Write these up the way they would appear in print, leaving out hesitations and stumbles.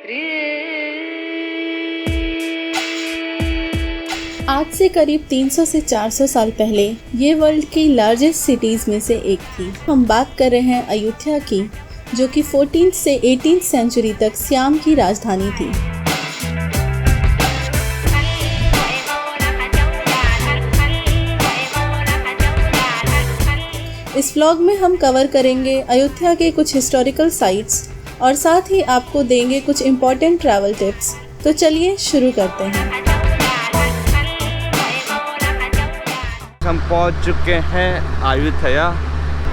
आज से करीब 300 से 400 साल पहले ये वर्ल्ड की लार्जेस्ट सिटीज़ में से एक थी। हम बात कर रहे हैं अयोध्या की, जो कि 14th से 18th सेंचुरी तक सियाम की राजधानी थी। इस व्लॉग में हम कवर करेंगे अयोध्या के कुछ हिस्टोरिकल साइट्स और साथ ही आपको देंगे कुछ इम्पोर्टेंट ट्रैवल टिप्स। तो चलिए शुरू करते हैं। हम पहुंच चुके हैं अयोध्या।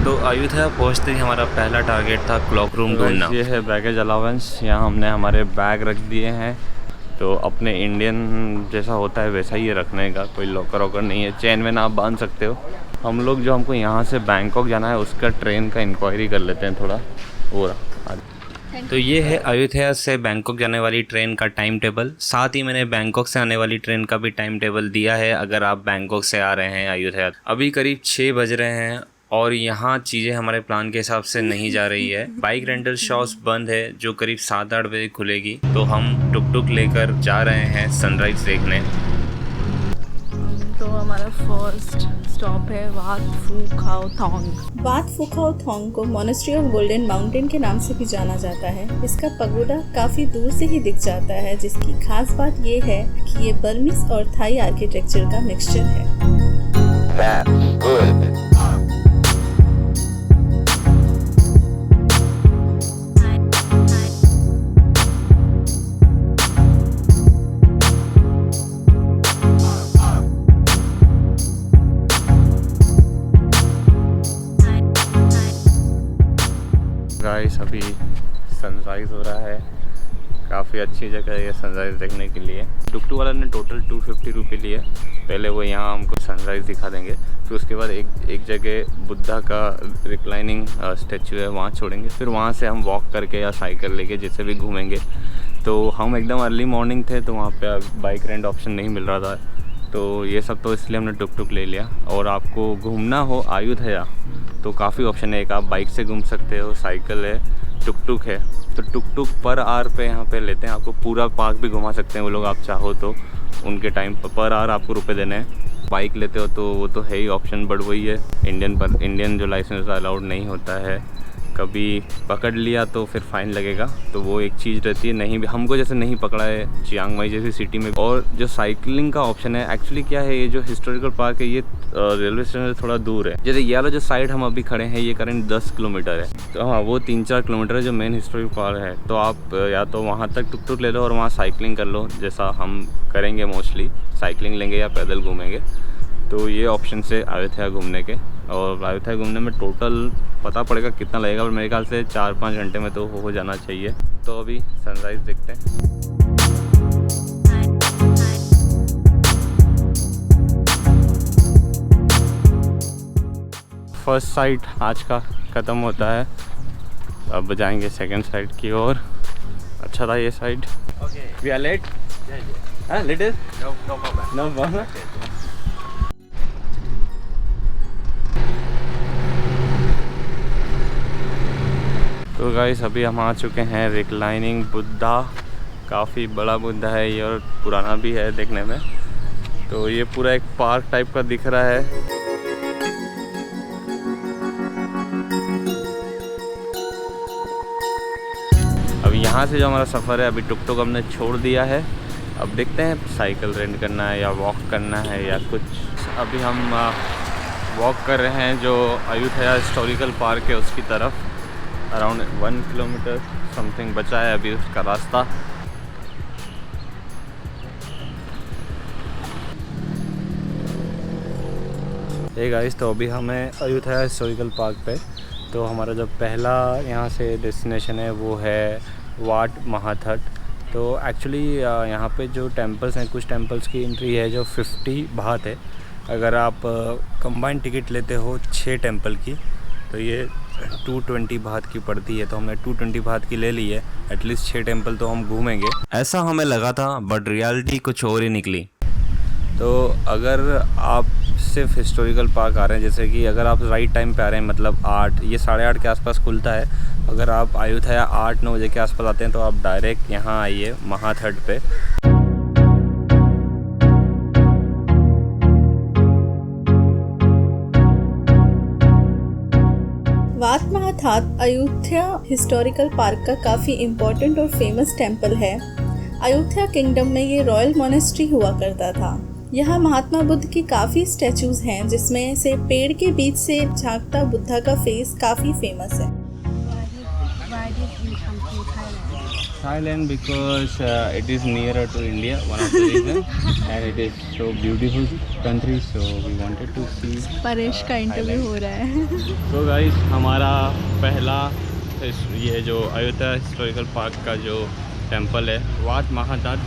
तो अयोध्या पहुंचते ही हमारा पहला टारगेट था क्लॉक रूम ढूंढना। ये है बैगेज अलाउंस। यहाँ हमने हमारे बैग रख दिए हैं। तो अपने इंडियन जैसा होता है वैसा ही रखने का, कोई लॉकर वॉकर नहीं है। चेन में आप बांध सकते हो। हम लोग जो हमको यहाँ से बैंकॉक जाना है उसका ट्रेन का इंक्वायरी कर लेते हैं थोड़ा। और तो ये है अयोध्या से बैंकॉक जाने वाली ट्रेन का टाइम टेबल। साथ ही मैंने बैंकॉक से आने वाली ट्रेन का भी टाइम टेबल दिया है अगर आप बैंकॉक से आ रहे हैं अयोध्या। अभी करीब 6 बज रहे हैं और यहाँ चीज़ें हमारे प्लान के हिसाब से नहीं जा रही है। बाइक रेंटल शॉप्स बंद है जो करीब 7-8 बजे खुलेगी। तो हम टुक टुक लेकर जा रहे हैं सनराइज देखने। तो हमारा फर्स्ट स्टॉप है वात फू खाओ थोंग। वात फू खाओ थोंग को मॉनेस्ट्री ऑफ गोल्डन माउंटेन के नाम से भी जाना जाता है। इसका पगोडा काफी दूर से ही दिख जाता है, जिसकी खास बात ये है कि ये बर्मीज और थाई आर्किटेक्चर का मिक्सचर है। गाइस अभी सनराइज़ हो रहा है। काफ़ी अच्छी जगह है ये सनराइज़ देखने के लिए। टुकटुक वाला ने टोटल 250 रुपये लिए। पहले वो यहाँ हमको सनराइज़ दिखा देंगे, फिर उसके बाद एक जगह बुद्धा का रिक्लाइनिंग स्टैचू है वहाँ छोड़ेंगे। फिर वहाँ से हम वॉक करके या साइकिल लेके जिससे भी घूमेंगे। तो हम एकदम अर्ली मॉर्निंग थे तो वहाँ पर बाइक रेंट ऑप्शन नहीं मिल रहा था। तो ये सब तो इसलिए हमने टुक टुक ले लिया। और आपको घूमना हो अयोध्या तो काफ़ी ऑप्शन है। एक आप बाइक से घूम सकते हो, साइकिल है, टुक टुक है। तो टुक टुक पर आवर पे यहाँ पे लेते हैं। आपको पूरा पार्क भी घुमा सकते हैं वो लोग, आप चाहो तो। उनके टाइम पर आवर आपको रुपए देने हैं। बाइक लेते हो तो वो तो है ही ऑप्शन, बट वही है इंडियन जो लाइसेंस अलाउड नहीं होता है। कभी पकड़ लिया तो फिर फ़ाइन लगेगा। तो वो एक चीज़ रहती है। नहीं भी हमको जैसे नहीं पकड़ा है चियांग माई जैसी सिटी में। और जो साइकिलिंग का ऑप्शन है, एक्चुअली क्या है, ये जो हिस्टोरिकल पार्क है ये रेलवे स्टेशन से थोड़ा दूर है। जैसे ये वाला जो साइड हम अभी खड़े हैं ये करेंट 10 किलोमीटर है। तो हाँ, वो 3-4 किलोमीटर है जो मेन हिस्टोरिकल पार्क है। तो आप या तो वहाँ तक टुक टुक ले लो और वहाँ साइकिलिंग कर लो, जैसा हम करेंगे। मोस्टली साइकिलिंग लेंगे या पैदल घूमेंगे। तो ये ऑप्शन से अयोध्या घूमने के। और अयोध्या घूमने में टोटल पता पड़ेगा कितना लगेगा, पर मेरे ख्याल से 4-5 घंटे में तो हो जाना चाहिए। तो अभी सनराइज़ देखते हैं। फर्स्ट साइड आज का ख़त्म होता है। अब जाएंगे सेकंड साइड की ओर। अच्छा था ये साइड। We are late. हाँ लेट इज नो प्रॉब्लम। तो गाइस अभी हम आ चुके हैं रिक्लाइनिंग बुद्धा। काफ़ी बड़ा बुद्धा है ये और पुराना भी है देखने में। तो ये पूरा एक पार्क टाइप का दिख रहा है। अब यहाँ से जो हमारा सफ़र है, अभी टुक टुक हमने छोड़ दिया है। अब देखते हैं साइकिल रेंट करना है या वॉक करना है या कुछ। अभी हम वॉक कर रहे हैं जो अयोध्या हिस्टोरिकल पार्क है उसकी तरफ। अराउंड 1 किलोमीटर समथिंग बचा है अभी उसका रास्ता। हे गाइस, तो अभी हमें अयोध्या हिस्टोरिकल पार्क पे। तो हमारा जो पहला यहाँ से डेस्टिनेशन है वो है वाट महाथट। तो एक्चुअली यहाँ पे जो टेम्पल्स हैं, कुछ टेम्पल्स की एंट्री है जो 50 बात है। अगर आप कंबाइन टिकट लेते हो 6 टेम्पल की तो ये 220 बात की पड़ती है। तो हमने 220 बात की ले ली है। एटलीस्ट 6 टेम्पल तो हम घूमेंगे, ऐसा हमें लगा था, बट रियलिटी कुछ और ही निकली। तो अगर आप सिर्फ हिस्टोरिकल पार्क आ रहे हैं। जैसे कि अगर आप राइट टाइम पे आ रहे हैं, मतलब 8, ये 8:30 के आसपास खुलता है। अगर आप अयोध्या 8-9 बजे के आसपास आते हैं तो आप डायरेक्ट यहाँ आइए महाथट पे। वात महाथाट अयोध्या हिस्टोरिकल पार्क का काफ़ी इम्पोर्टेंट और फेमस टेम्पल है। अयोध्या किंगडम में ये रॉयल मोनेस्ट्री हुआ करता था। यहाँ महात्मा बुद्ध की काफ़ी स्टैचूज हैं, जिसमें से पेड़ के बीच से झांकता बुद्धा का फेस काफ़ी फेमस है। Thailand because it is nearer to India, one of the reason, and it is so beautiful country, so we wanted to see. Paresh का इंटरव्यू हो रहा है। तो गाइस हमारा पहला ये जो अयोध्या हिस्टोरिकल पार्क का जो टेंपल है वात महाथाट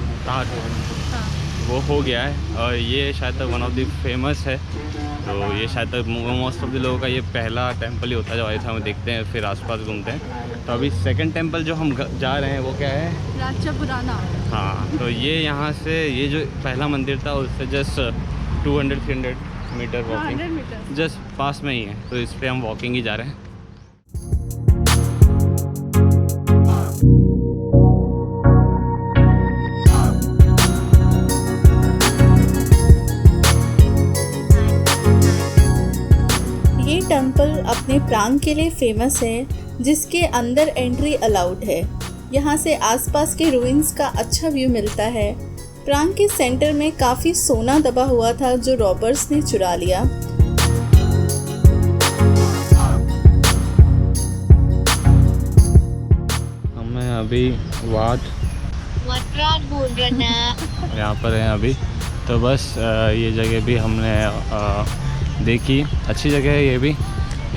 वो हो गया है, और ये शायद तक वन ऑफ द फेमस है। तो ये शायद तक मोस्ट ऑफ द लोगों का ये पहला टेंपल ही होता है जो अयोध्या में देखते हैं, फिर आसपास घूमते हैं। तो अभी सेकंड टेंपल जो हम जा रहे हैं वो क्या है? राजा पुराना। हाँ, तो ये यहाँ से ये जो पहला मंदिर था उससे जस्ट 200-300 मीटर वॉकिंग जस्ट पास में ही है, तो इस पर हम वॉकिंग ही जा रहे हैं। टेम्पल अपने प्रांग के लिए फेमस है, जिसके अंदर एंट्री अलाउड है। यहाँ से आसपास के रूइंस का अच्छा व्यू मिलता है। प्रांग के सेंटर में काफ़ी सोना दबा हुआ था जो रॉबर्स ने चुरा लिया। हमें अभी यहाँ पर हैं अभी, तो बस ये जगह भी हमने देखी, अच्छी जगह है ये भी।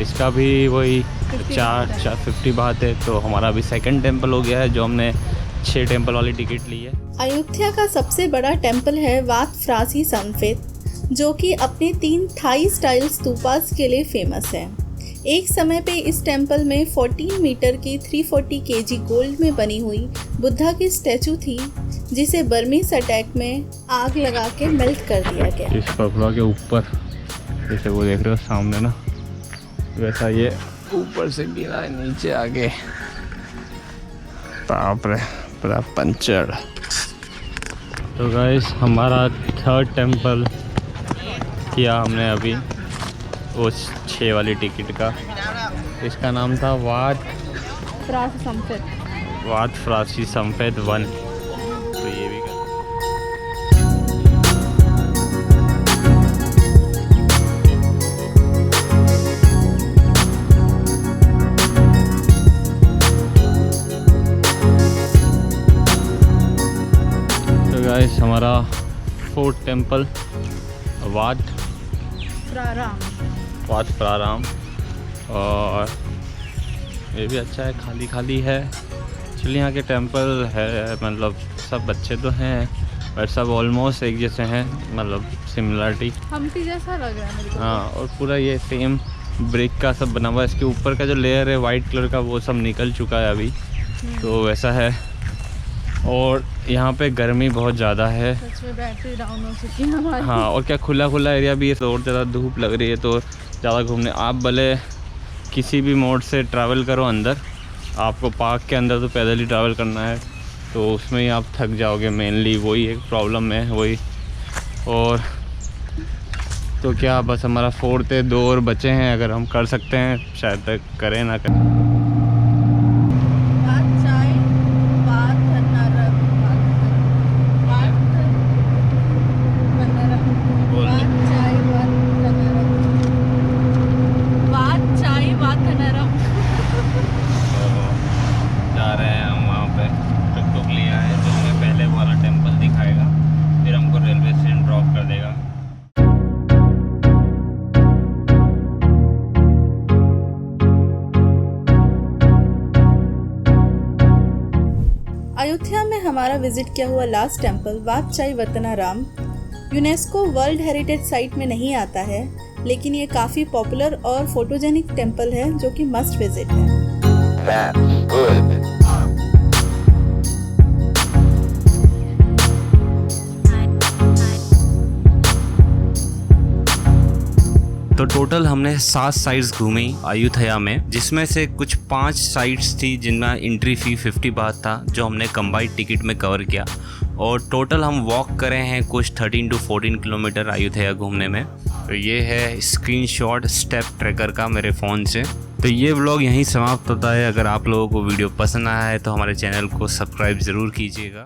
इसका भी वही 450 बात है। तो हमारा अभी सेकंड टेंपल हो गया है, जो हमने 6 टेंपल वाली टिकट ली है। अयोध्या का सबसे बड़ा टेंपल है वात फ्रासी समफेत, जो कि अपने 3 थाई स्टाइल स्तूपास के लिए फेमस है। एक समय पे इस टेंपल में 14 मीटर की 340 kg गोल्ड में बनी हुई बुद्धा की स्टैचू थी, जिसे बर्मीज अटैक में आग लगा के मेल्ट कर दिया गया। इस पगड़ा के ऊपर जैसे वो देख रहे हो सामने ना, वैसा ये ऊपर से गिरा है नीचे आगे, बाप रे पूरा पंचर। तो गाइस हमारा थर्ड टेंपल किया हमने अभी उस 6 वाली टिकट का। इसका नाम था वात फ्रासी समफेत 1। तो ये भी हमारा 4th टेंपल वात प्राराम, और ये भी अच्छा है, खाली खाली है। एक्चुअली यहाँ के टेंपल है, मतलब सब अच्छे तो हैं बट सब ऑलमोस्ट एक जैसे हैं, मतलब सिमिलरिटी हम्पी जैसा लग रहा है मेरे को। हाँ, और पूरा ये सेम ब्रिक का सब बना हुआ है। इसके ऊपर का जो लेयर है वाइट कलर का वो सब निकल चुका है अभी, तो वैसा है। और यहाँ पे गर्मी बहुत ज़्यादा है, सच में बैटरी डाउन हो चुकी है हमारी। हाँ, और क्या खुला एरिया भी है, तो और ज़्यादा धूप लग रही है, तो ज़्यादा घूमने आप भले किसी भी मोड से ट्रैवल करो अंदर, आपको पार्क के अंदर तो पैदल ही ट्रैवल करना है, तो उसमें ही आप थक जाओगे। मेनली वही एक प्रॉब्लम है वही। और तो क्या बस हमारा 4th 2 और बचे हैं, अगर हम कर सकते हैं शायद तक करें ना करें। अयोध्या में हमारा विजिट किया हुआ लास्ट टेंपल वात चाई वतनाराम यूनेस्को वर्ल्ड हेरिटेज साइट में नहीं आता है, लेकिन ये काफ़ी पॉपुलर और फोटोजेनिक टेंपल है जो कि मस्ट विजिट है। तो टोटल हमने 7 साइट्स घूमी अयोध्या में, जिसमें से कुछ 5 साइट्स थी जिनमें एंट्री फ़ी 50 बात था, जो हमने कंबाइंड टिकट में कवर किया। और टोटल हम वॉक करे हैं कुछ 13 to 14 किलोमीटर अयोध्या घूमने में। तो ये है स्क्रीनशॉट स्टेप ट्रैकर का मेरे फ़ोन से। तो ये व्लॉग यहीं समाप्त होता है। अगर आप लोगों को वीडियो पसंद आया है तो हमारे चैनल को सब्सक्राइब ज़रूर कीजिएगा।